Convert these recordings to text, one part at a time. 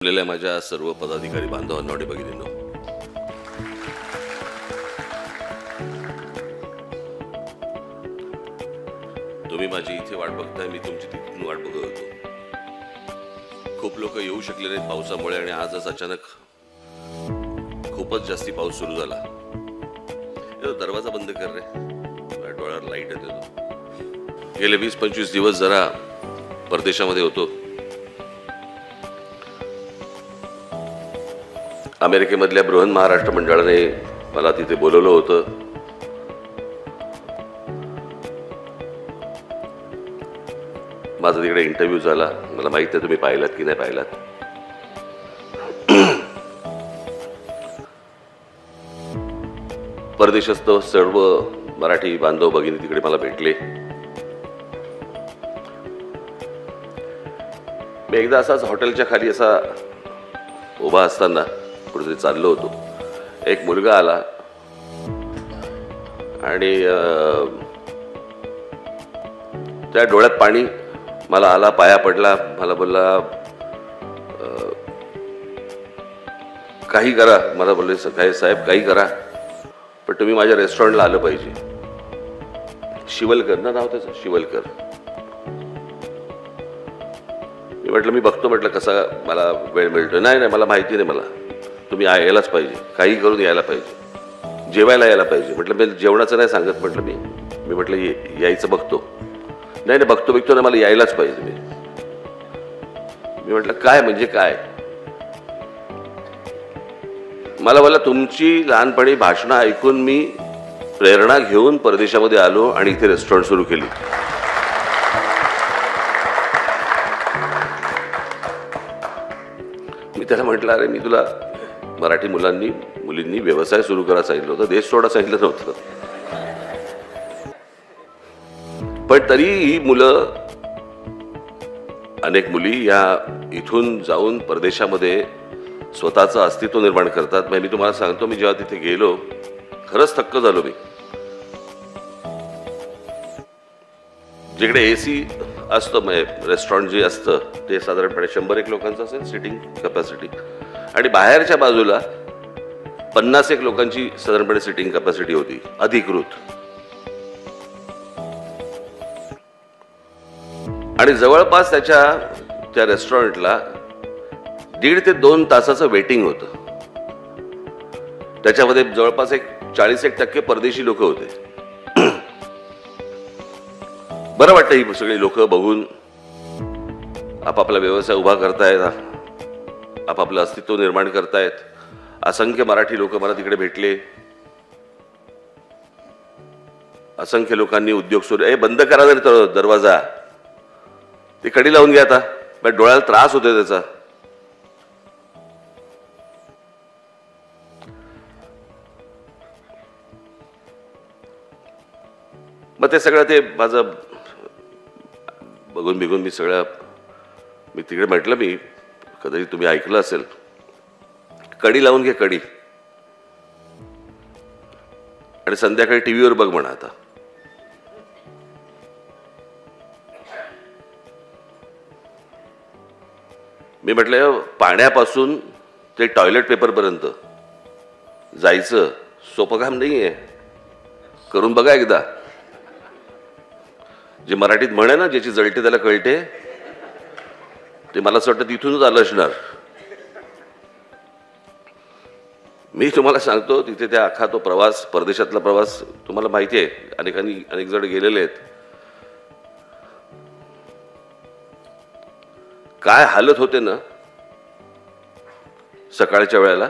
जमलेल्या माझ्या सर्व पदाधिकारी बांधवांना आणि भगिनींनो, तुम्ही माझी इथे वाट बघताय, मी तुमची तिथून वाट बघत होतो. खूप लोक येऊ शकले नाहीत पावसामुळे आणि आजच अचानक खूपच जास्ती पाऊस सुरू झाला. दरवाजा बंद कर रे, डोळ्यावर लाईट येतो. गेले 20-25 दिवस जरा परदेशामध्ये होतो. अमेरिकेमधल्या बृहन महाराष्ट्र मंडळाने मला तिथे बोलवलं होतं. माझा तिकडे इंटरव्ह्यू झाला. मला माहित नाही तुम्ही पाहिलात की नाही पाहिलात. परदेशस्थ सर्व मराठी बांधव भगिनी तिकडे मला भेटले. मी एकदा असाच हॉटेलच्या खाली असा उभा असताना कुठेतरी चाललो होतो. एक मुलगा आला आणि त्या डोळ्यात पाणी मला आला, पाया पडला. मला बोलला काही करा. मला बोलले काय साहेब काही करा, पण तुम्ही माझ्या रेस्टॉरंटला आलं पाहिजे. शिवलकर ना नाव त्याचं, शिवलकर. मी म्हटलं मी बघतो, म्हटलं कसा मला वेळ मिळतो. नाही नाही मला माहिती नाही, मला तुम्ही यायलाच पाहिजे, काही करून यायला पाहिजे, जेवायला यायला पाहिजे. म्हटलं मी जेवणाचं नाही सांगत, म्हटलं मी म्हटलं यायचं बघतो. नाही नाही बघतो ना, मला यायलाच पाहिजे. मी म्हटलं काय म्हणजे काय. मला बोलला तुमची लहानपणी भाषणं ऐकून मी प्रेरणा घेऊन परदेशामध्ये आलो आणि इथे रेस्टॉरंट सुरू केली. मी त्याला म्हटलं अरे मी तुला मराठी मुलींनी व्यवसाय सुरू करायला सांगितलं होतं, देश सोडा सांगितलं नव्हतं. पण तरी ही मुलं, अनेक मुली या इथून जाऊन परदेशामध्ये स्वतःचं अस्तित्व निर्माण करतात. मी तुम्हाला सांगतो, मी जेव्हा तिथे गेलो खरंच थक्क झालो. मी जिकडे एसी असतं, म्हणजे रेस्टॉरंट जे असतं ते साधारणपणे 100 लोकांचं असेल सिटिंग कॅपॅसिटी, आणि बाहेरच्या बाजूला 50 लोकांची साधारणपणे सिटिंग कॅपॅसिटी होती अधिकृत. आणि जवळपास त्या रेस्टॉरंटला 1.5 ते 2 तासाचं वेटिंग होतं. त्याच्यामध्ये जवळपास 40% परदेशी लोक होते. बरं वाटतं ही सगळी लोक बघून. आपापला व्यवसाय उभा करतायत, आपापलं अस्तित्व निर्माण करतायत. असंख्य मराठी लोक मला तिकडे भेटले. असंख्य लोकांनी उद्योग सुरू. बंद करा जर दरवाजा, ती कडी लावून घ्या आता, डोळ्याला त्रास होतोय त्याचा. मग ते सगळं ते माझं बघून मी तिकडे म्हटलं, मी कदाचित तुम्ही ऐकलं असेल, कडी लावून घे कडी, आणि संध्याकाळी टीव्हीवर बघ म्हणा. आता मी म्हटलं पाण्यापासून ते टॉयलेट पेपर पर्यंत जायचं सोपं काम नाहीये, करून बघा एकदा. जे मराठीत म्हणे ना, ज्याची जळते त्याला कळते, ते मला असं वाटतं तिथूनच आलं असणार. मी तुम्हाला सांगतो, तिथे त्या अख्खा तो प्रवास, परदेशातला प्रवास तुम्हाला माहिती आहे, अनेक जण गेलेले आहेत. काय हालत होते ना सकाळच्या वेळेला,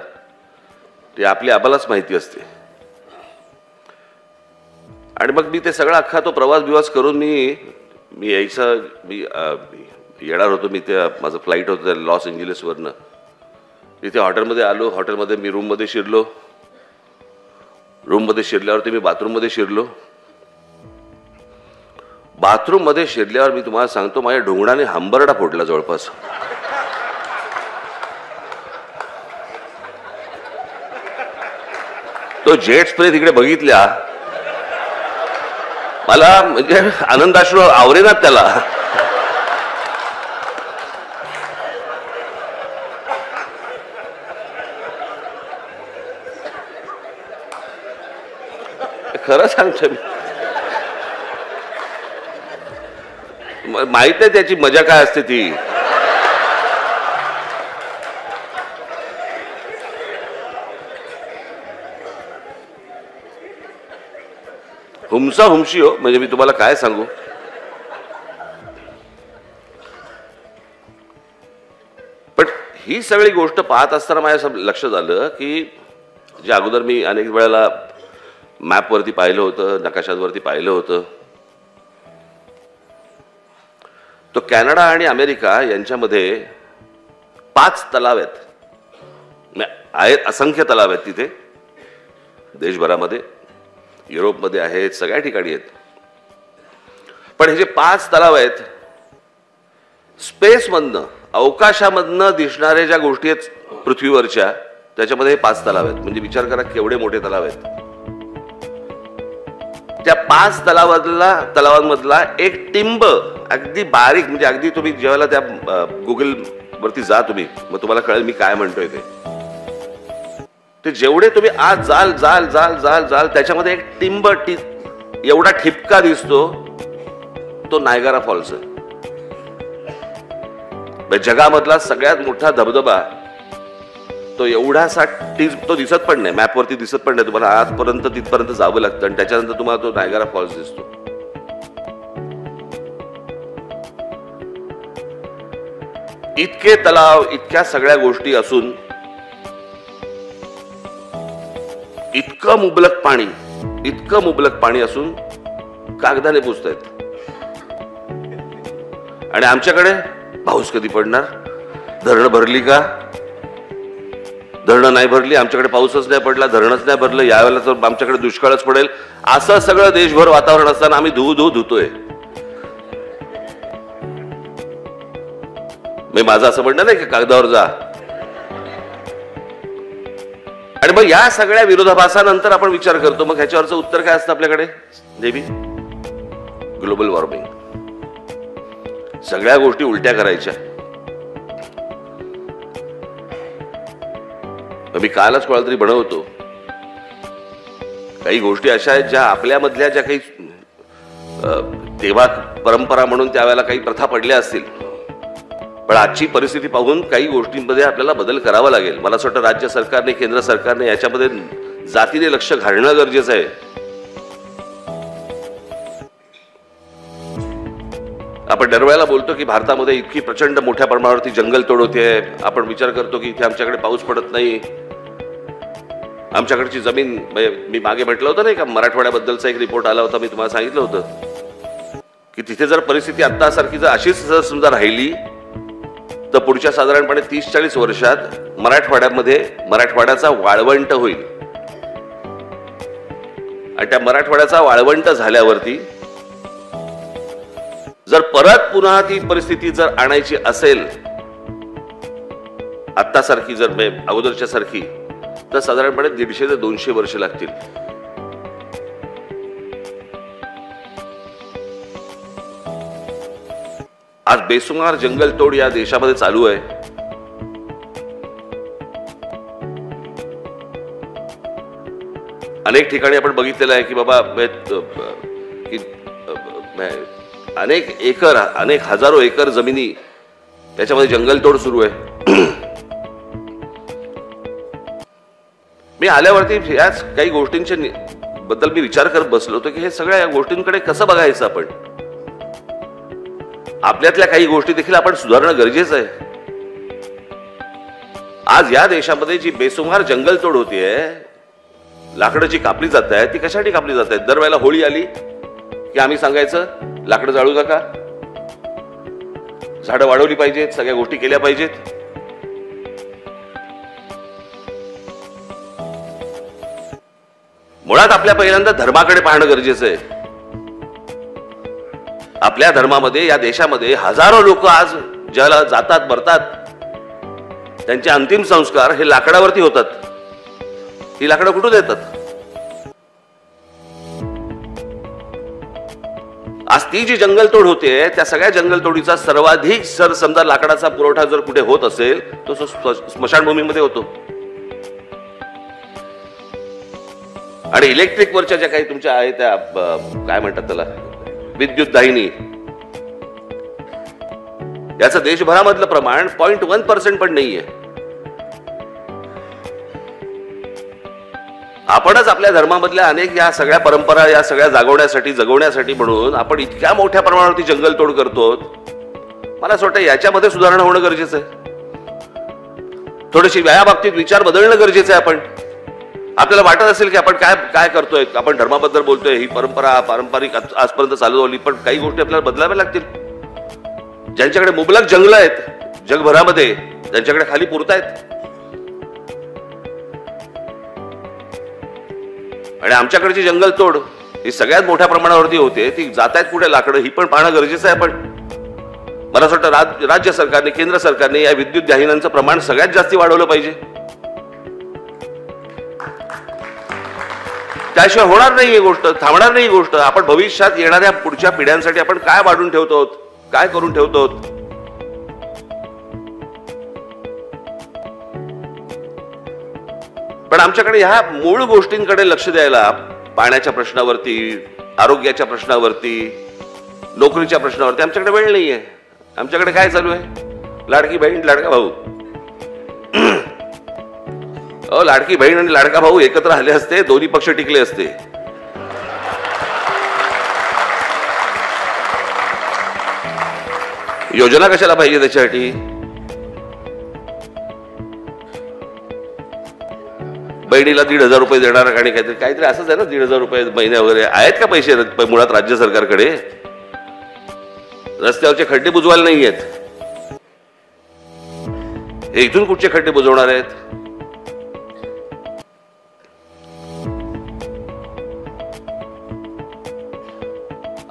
ते आपल्या आबालाच माहिती असते. आणि मग मी ते सगळा अख्खा तो प्रवास करून मी येणार होतो. माझं फ्लाईट होतं लॉस एंजेलिसवरनं. तिथे हॉटेलमध्ये आलो. हॉटेलमध्ये मी रूममध्ये शिरलो. रूममध्ये शिरल्यावरती मी बाथरूममध्ये शिरलो. बाथरूममध्ये शिरल्यावर मी तुम्हाला सांगतो, माझ्या ढोंगणाने हंबरडा फोडला जवळपास. तो जेट स्प्रे तिकडे बघितल्या, मला म्हणजे आनंदाश्रू आवरेनात त्याला. खरं सांगतो मी, माहित आहे त्याची मजा काय असते ती. हुमसा हुमशी हो, म्हणजे मी तुम्हाला काय सांगू. पण ही सगळी गोष्ट पाहत असताना माझ्या लक्षात आलं की जे अगोदर मी अनेक वेळेला मॅपवरती पाहिलं होतं, नकाशांवरती पाहिलं होतं, तो कॅनडा आणि अमेरिका यांच्यामध्ये 5 तलाव आहेत. असंख्य तलाव आहेत तिथे देशभरामध्ये, युरोपमध्ये आहेत, सगळ्या ठिकाणी आहेत. पण हे जे 5 तलाव आहेत, स्पेसमधनं, अवकाशामधनं दिसणाऱ्या ज्या गोष्टी आहेत पृथ्वीवरच्या, त्याच्यामध्ये हे 5 तलाव आहेत. म्हणजे विचार करा केवढे मोठे तलाव आहेत. त्या 5 तलावांमधला एक टिंब अगदी बारीक, म्हणजे अगदी तुम्ही जेव्हा त्या गुगल वरती जा तुम्ही, मग तुम्हाला कळेल मी काय म्हणतोय ते जेवढे तुम्ही आज जाल जाल जाल जाल जाल त्याच्यामध्ये एक टिंब एवढा ठिपका दिसतो, तो नायगारा फॉल्स आहे. जगामधला सगळ्यात मोठा धबधबा तो एवढासा तो दिसत पण नाही, मॅपवरती दिसत पण नाही तुम्हाला. आजपर्यंत तिथपर्यंत जावं लागतं आणि त्याच्यानंतर तुम्हाला तो नायगारा फॉल्स दिसतो. इतके तलाव, इतक्या सगळ्या गोष्टी असून इतकं मुबलक पाणी असून कागदाने पुसतायत. आणि आमच्याकडे पाऊस कधी पडणार, धरणं भरली का, धरणं नाही भरली, आमच्याकडे पाऊसच नाही पडला, धरणच नाही भरलं, यावेळेला तर आमच्याकडे दुष्काळच पडेल, असं सगळं देशभर वातावरण असताना आम्ही धुतोय. मी माझं असं म्हणणं नाही की कागदावर जा. आणि मग या सगळ्या विरोधाभासानंतर आपण विचार करतो, मग ह्याच्यावरचं उत्तर काय असतं आपल्याकडे नेहमी? Global warming. सगळ्या गोष्टी उलट्या करायच्या. मी कालच कोणाला तरी बनवतो, काही गोष्टी अशा आहेत ज्या आपल्यामधल्या ज्या काही तेव्हा परंपरा म्हणून त्यावेळेला काही प्रथा पडल्या असतील, पण आजची परिस्थिती पाहून काही गोष्टींमध्ये आपल्याला बदल करावा लागेल. मला असं वाटतं राज्य सरकारने, केंद्र सरकारने याच्यामध्ये जातीने लक्ष घालणं गरजेचं आहे. आपण दरवेळेला बोलतो की भारतामध्ये इतकी प्रचंड मोठ्या प्रमाणावरती जंगलतोड होते. आपण विचार करतो की इथे आमच्याकडे पाऊस पडत नाही, आमच्याकडची जमीन, मी मागे म्हटलं होतं नाही का, मराठवाड्याबद्दलचा एक रिपोर्ट आला होता, मी तुम्हाला सांगितलं होतं की तिथे जर परिस्थिती आत्तासारखी जर अशीच जर समजा राहिली तर पुढच्या साधारणपणे 30-40 वर्षात मराठवाड्याचा वाळवंट होईल. आणि त्या मराठवाड्याचा वाळवंट झाल्यावरती जर परत पुन्हा ती परिस्थिती जर आणायची असेल आत्तासारखी, जर अगोदरच्या सारखी, तर साधारणपणे 150 ते 200 वर्ष लागतील. आज बेसुमार जंगलतोड या देशामध्ये चालू आहे. अनेक ठिकाणी आपण बघितलेलं आहे की बाबा अनेक एकर, अनेक हजारो एकर जमिनी त्याच्यामध्ये जंगलतोड सुरू आहे. मी आल्यावरती याच काही गोष्टींच्या बद्दल मी विचार करत बसलो होतो की हे सगळ्या या गोष्टींकडे कसं बघायचं आपण. आपल्यातल्या काही गोष्टी देखील आपण सुधारणं गरजेचं आहे. आज या देशामध्ये जी बेसुमार जंगलतोड होतीये, लाकडं जी कापली जात आहेत ती कशासाठी कापली जात आहेत? दरवेळेला होळी आली की आम्ही सांगायचं लाकडं जाळू नका, झाडं वाढवली पाहिजेत, सगळ्या गोष्टी केल्या पाहिजेत. मुळात आपल्या पहिल्यांदा धर्माकडे पाहणं गरजेचं आहे. आपल्या धर्मामध्ये, या देशामध्ये हजारो लोक आज ज्याला जातात, मरतात, त्यांचे अंतिम संस्कार हे लाकडावरती होतात. ही लाकडं कुठून येतात? आज ती जी जंगलतोड होते, त्या सगळ्या जंगलतोडीचा सर्वाधिक जर समजा लाकडाचा पुरवठा जर कुठे होत असेल तो स्मशानभूमीमध्ये होतो. आणि इलेक्ट्रिकवरच्या ज्या काही तुमच्या आहेत त्या काय म्हणतात त्याला विद्युत दाहिनी, याचं देशभरामधलं प्रमाण 0.1% पण नाहीये. आपणच आपल्या धर्मामधल्या अनेक या सगळ्या परंपरा या सगळ्या जगवण्यासाठी म्हणून आपण इतक्या मोठ्या प्रमाणावरती जंगलतोड करतो. मला असं वाटतं याच्यामध्ये सुधारणा होणं गरजेचं आहे. थोडीशी या बाबतीत विचार बदलणं गरजेचं आहे. आपल्याला वाटत असेल की आपण काय काय करतोय, आपण धर्माबद्दल बोलतोय, ही परंपरा पारंपरिक आजपर्यंत चालू होती, पण काही गोष्टी आपल्याला बदलाव्या लागतील. ज्यांच्याकडे मुबलक जंगल आहेत जगभरामध्ये, त्यांच्याकडे खाली पुरतायत, आणि आमच्याकडची जंगलतोड ही सगळ्यात मोठ्या प्रमाणावरती होते. ती जात आहेत कुठे लाकडं ही पण पाहणं गरजेचं आहे. पण मला असं वाटतं राज्य सरकारने, केंद्र सरकारने या विद्युत दाहिन्यांचं प्रमाण सगळ्यात जास्ती वाढवलं पाहिजे. त्याशिवाय होणार नाही ही गोष्ट, थांबणार नाही ही गोष्ट. आपण भविष्यात येणाऱ्या पुढच्या पिढ्यांसाठी आपण काय वाढून ठेवतो, काय करून ठेवतो. पण आमच्याकडे ह्या मूळ गोष्टींकडे लक्ष द्यायला, पाण्याच्या प्रश्नावरती, आरोग्याच्या प्रश्नावरती, नोकरीच्या प्रश्नावरती आमच्याकडे वेळ नाहीये. आमच्याकडे काय चालू आहे, लाडकी बहीण लाडका भाऊ. लाडकी बहीण आणि लाडका भाऊ एकत्र आले असते, दोन्ही पक्ष टिकले असते. योजना कशाला पाहिजे त्याच्यासाठी? बहिणीला 1,500 रुपये देणार आणि काहीतरी असंच आहे ना, 1,500 रुपये महिने वगैरे आहेत का पैसे मुळात राज्य सरकारकडे? रस्त्यावरचे खड्डे बुजवायला नाही आहेत. हे इथून कुठचे खड्डे बुजवणार आहेत?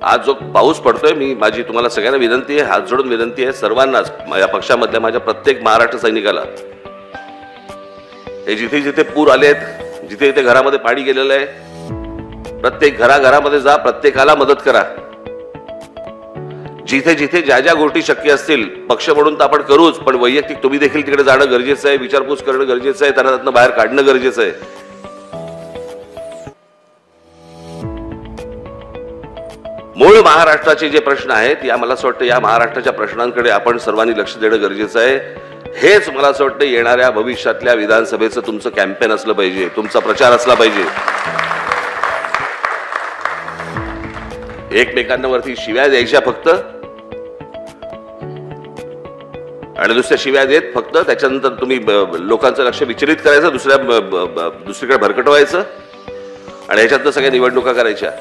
आज जो पाऊस पडतोय, माझी तुम्हाला सगळ्यांना विनंती आहे, हात जोडून विनंती आहे सर्वांनाच, माझ्या पक्षामधल्या माझ्या प्रत्येक महाराष्ट्र सैनिकाला, हे जिथे जिथे पूर आलेत, जिथे जिथे घरामध्ये पाणी गेलेलं आहे, प्रत्येक घराघरामध्ये जा, प्रत्येकाला मदत करा. जिथे जिथे ज्या ज्या गोष्टी शक्य असतील, पक्ष म्हणून तर आपण करूच, पण वैयक्तिक तुम्ही देखील तिकडे जाणं गरजेचं आहे, विचारपूस करणं गरजेचं आहे, त्यांना त्यातनं बाहेर काढणं गरजेचं आहे. मूळ महाराष्ट्राचे जे प्रश्न आहेत, या मला असं वाटतं या महाराष्ट्राच्या प्रश्नांकडे आपण सर्वांनी लक्ष देणं गरजेचं आहे. हेच मला असं वाटतं येणाऱ्या भविष्यातल्या विधानसभेचं तुमचं कॅम्पेन असलं पाहिजे, तुमचा प्रचार असला पाहिजे. एकमेकांना वरती शिव्या द्यायच्या फक्त, आणि दुसऱ्या शिव्या देत फक्त त्याच्यानंतर तुम्ही लोकांचं लक्ष विचलित करायचं, दुसरीकडे भरकटवायचं, आणि ह्याच्यातनं सगळ्या निवडणुका करायच्या.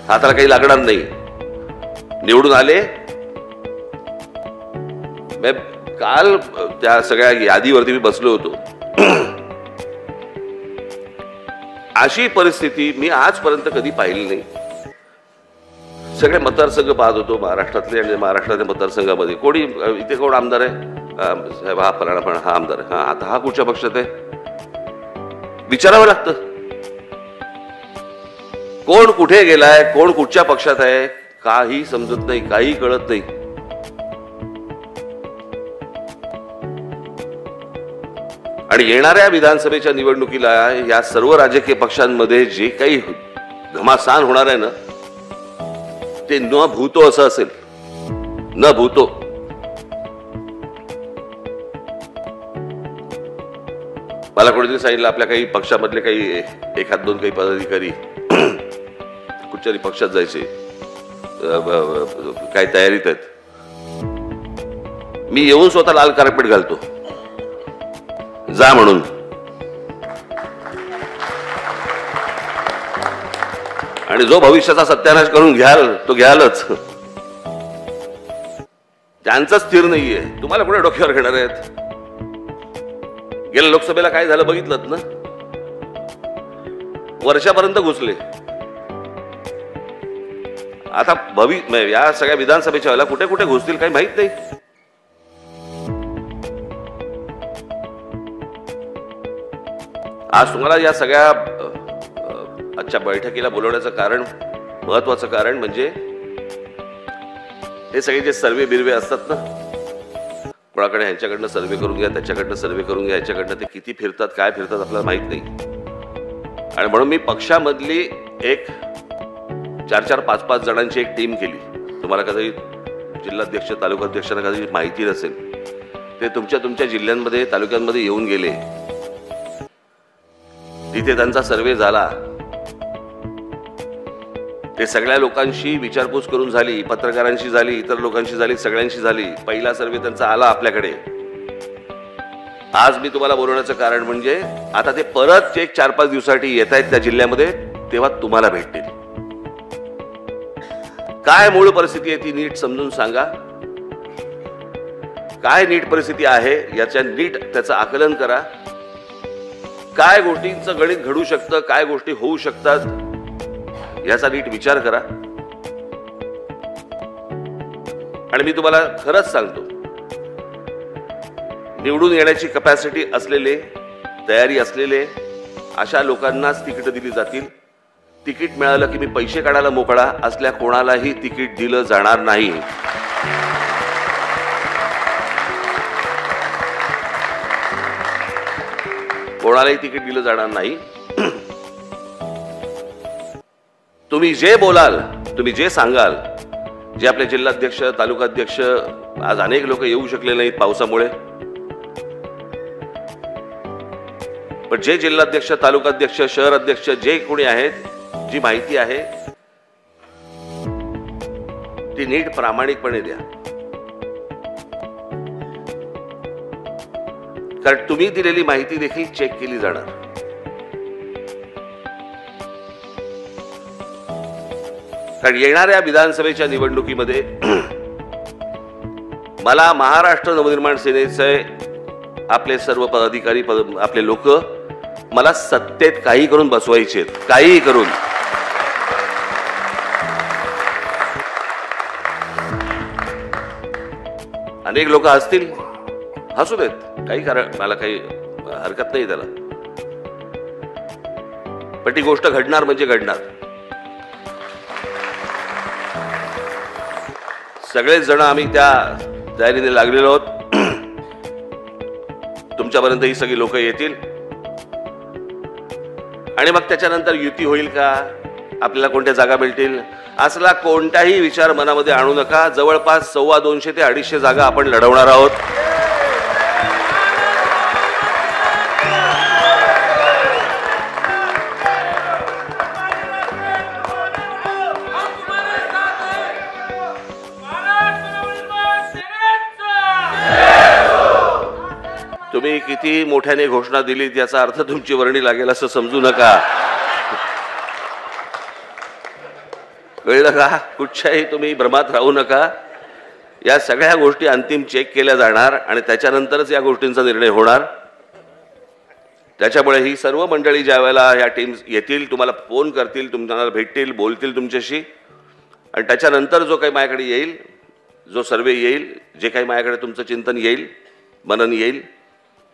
हाताला काही लागणार नाही. निवडून आले, काल त्या सगळ्या यादीवरती मी बसलो होतो. अशी परिस्थिती मी आजपर्यंत कधी पाहिली नाही. सगळे मतदारसंघ पाहत होतो महाराष्ट्रातले, आणि महाराष्ट्रातल्या मतदारसंघामध्ये कोणी इथे कोण आमदार आहे, साहेब हा फलाना, पण हा आमदार आहे, हा आता हा कुठच्या पक्षात आहे, विचारावं लागतं. कोण कुठे गेलाय, कोण कुठच्या पक्षात आहे, काही समजत नाही, काही कळत नाही. आणि येणाऱ्या विधानसभेच्या निवडणुकीला या सर्व राजकीय पक्षांमध्ये जे काही घमासान होणार आहे ना, ते न भूतो असं असेल, न भूतो. मला कोणीतरी सांगितलं आपल्या काही पक्षामधले काही एखाद दोन काही पदाधिकारी कुठच्याही पक्षात जायचे, काही तयारीत आहेत. मी येऊन स्वतः लाल कार्पेट घालतो, जा म्हणून. आणि जो भविष्याचा सत्यानाश करून घ्याल तो घ्यालच. त्यांचं स्थिर नाहीये, तुम्हाला कुठे डोक्यावर घेणार आहेत? गेल्या लोकसभेला काय झालं बघितलं ना, वर्षापर्यंत घुसले. आता या सगळ्या विधानसभेच्या वेळेला कुठे कुठे घुसतील काही माहित नाही. आज तुम्हाला या सगळ्या आजच्या बैठकीला बोलवण्याचं कारण, महत्वाचं कारण म्हणजे हे सगळे जे सर्वे बिर्वे असतात ना, कोणाकडे ह्यांच्याकडनं सर्वे करून घ्या, त्याच्याकडनं सर्वे करून घ्या, ह्याच्याकडनं ते किती फिरतात, काय फिरतात आपल्याला माहित नाही. आणि म्हणून मी पक्षामधली एक 4-4, 5-5 जणांची एक टीम केली. तुम्हाला कधी जिल्हाध्यक्ष तालुकाध्यक्षांना कधी माहिती नसेल, ते तुमच्या जिल्ह्यांमध्ये तालुक्यांमध्ये येऊन गेले. तिथे त्यांचा सर्वे झाला. ते सगळ्या लोकांशी विचारपूस करून झाली, पत्रकारांशी झाली, इतर लोकांशी झाली, सगळ्यांशी झाली. पहिला सर्वे त्यांचा आला आपल्याकडे. आज मी तुम्हाला बोलवण्याचं कारण म्हणजे आता ते परत एक 4-5 दिवसासाठी येत आहेत त्या जिल्ह्यामध्ये, तेव्हा तुम्हाला भेटतील. काय मूळ परिस्थिती आहे ती नीट समजून सांगा. काय नीट परिस्थिती आहे याच्या नीट त्याचं आकलन करा. काय गोष्टींचं गणित घडू शकतं, काय गोष्टी होऊ शकतात याचा नीट विचार करा. आणि मी तुम्हाला खरंच सांगतो, निवडून येण्याची कॅपॅसिटी असलेले, तयारी असलेले अशा लोकांनाच तिकीट दिली जातील. तिकीट मिळालं की मी पैसे काढायला मोकळा असल्या कोणालाही तिकीट दिलं जाणार नाही. कोणालाही तिकीट दिलं जाणार नाही. तुम्ही जे बोलाल, तुम्ही जे सांगाल, जे आपले जिल्हाध्यक्ष, तालुकाध्यक्ष, आज अनेक लोक येऊ शकले नाहीत पावसामुळे, पण जे जिल्हाध्यक्ष, तालुकाध्यक्ष, शहर अध्यक्ष जे कोणी आहेत, जी माहिती आहे ती नीट प्रामाणिकपणे द्या. कारण तुम्ही दिलेली माहिती देखील चेक केली जाणार. कारण येणाऱ्या विधानसभेच्या निवडणुकीमध्ये मला महाराष्ट्र नवनिर्माण सेनेचे आपले सर्व पदाधिकारी, आपले लोक मला सत्तेत काही करून बसवायचे, काही करून. अनेक लोक हसतील, हसू देत, काही कारण, मला काही हरकत नाही त्याला. पण ती गोष्ट घडणार म्हणजे घडणार. सगळेच जण आम्ही त्या तयारीने लागलेलो आहोत. तुमच्यापर्यंत ही सगळी लोक येतील आणि मग त्याच्यानंतर युती होईल का, आपल्याला कोणत्या जागा मिळतील, असला कोणताही विचार मनामध्ये आणू नका. जवळपास 250 ते 250 जागा आपण लढवणार आहोत. तुम्ही किती मोठ्याने घोषणा दिली याचा अर्थ तुमची वर्णी लागेल असं समजू नका. कळलं का? कुठच्याही तुम्ही भ्रमात राहू नका. या सगळ्या गोष्टी अंतिम चेक केल्या जाणार आणि त्याच्यानंतरच या गोष्टींचा निर्णय होणार. त्याच्यामुळे ही सर्व मंडळी ज्या वेळेला या टीम्स येतील, तुम्हाला फोन करतील, तुम्हाला भेटतील, बोलतील तुमच्याशी, आणि त्याच्यानंतर जो काही माझ्याकडे येईल, जो सर्वे येईल, जे काही माझ्याकडे तुमचं चिंतन येईल, मनन येईल,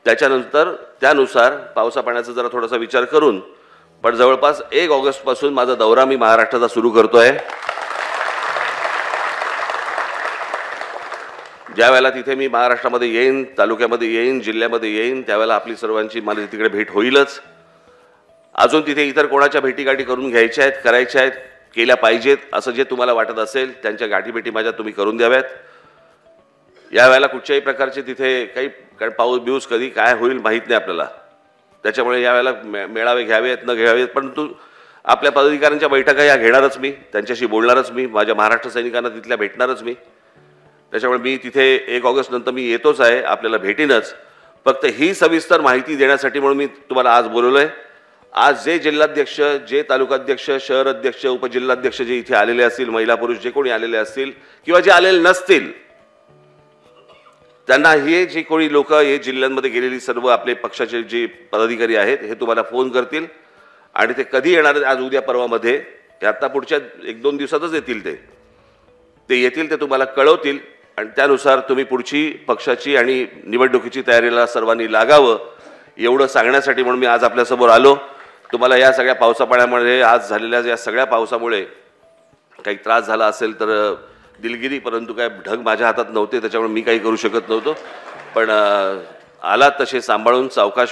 त्याच्यानंतर त्यानुसार पावसा पाण्याचा जरा थोडासा विचार करून, पण जवळपास 1 ऑगस्ट पासून माझा दौरा मी महाराष्ट्राचा सुरू करतोय. ज्या वेळेला तिथे मी महाराष्ट्रामध्ये येईन, तालुक्यामध्ये येईन, जिल्ह्यामध्ये येईन, त्यावेळेला आपली सर्वांची मला तिकडे भेट होईलच. अजून तिथे इतर कोणाच्या भेटीगाठी करून घ्यायच्या आहेत, करायच्या आहेत, केल्या पाहिजेत असं जे तुम्हाला वाटत असेल, त्यांच्या गाठीभेटी माझ्या तुम्ही करून द्याव्यात. यावेळेला कुठच्याही प्रकारचे तिथे काही, कारण पाऊस बिऊस कधी काय होईल माहीत नाही आपल्याला, त्याच्यामुळे यावेळेला मेळावे घ्यावेत न घ्यावेत, परंतु आपल्या पदाधिकाऱ्यांच्या बैठका या घेणारच मी, त्यांच्याशी बोलणारच मी, माझ्या महाराष्ट्र सैनिकांना तिथल्या भेटणारच मी. त्याच्यामुळे मी तिथे 1 ऑगस्ट नंतर मी येतोच आहे, आपल्याला भेटीनच. फक्त ही सविस्तर माहिती देण्यासाठी म्हणून मी तुम्हाला आज बोलवलोय. आज जे जिल्हाध्यक्ष, जे तालुकाध्यक्ष, शहर अध्यक्ष, उपजिल्हाध्यक्ष जे इथे आलेले असतील, महिला पुरुष जे कोणी आलेले असतील किंवा जे आलेले नसतील, त्यांना हे जे कोणी लोक हे जिल्ह्यांमध्ये गेलेली सर्व आपले पक्षाचे जे पदाधिकारी आहेत हे तुम्हाला फोन करतील आणि ते कधी येणार आहेत, आज उद्या परवामध्ये, हे आता पुढच्या 1-2 दिवसातच येतील. ते येतील, ते तुम्हाला कळवतील आणि त्यानुसार तुम्ही पुढची पक्षाची आणि निवडणुकीची तयारीला सर्वांनी लागावं, एवढं सांगण्यासाठी म्हणून मी आज आपल्यासमोर आलो. तुम्हाला या सगळ्या पावसापाण्यामुळे, आज झालेल्या या सगळ्या पावसामुळे काही त्रास झाला असेल तर दिलगिरी, परंतु काय ढग माझ्या हातात नव्हते, त्याच्यामुळे मी काही करू शकत नव्हतो. पण आलात तसे सांभाळून सावकाश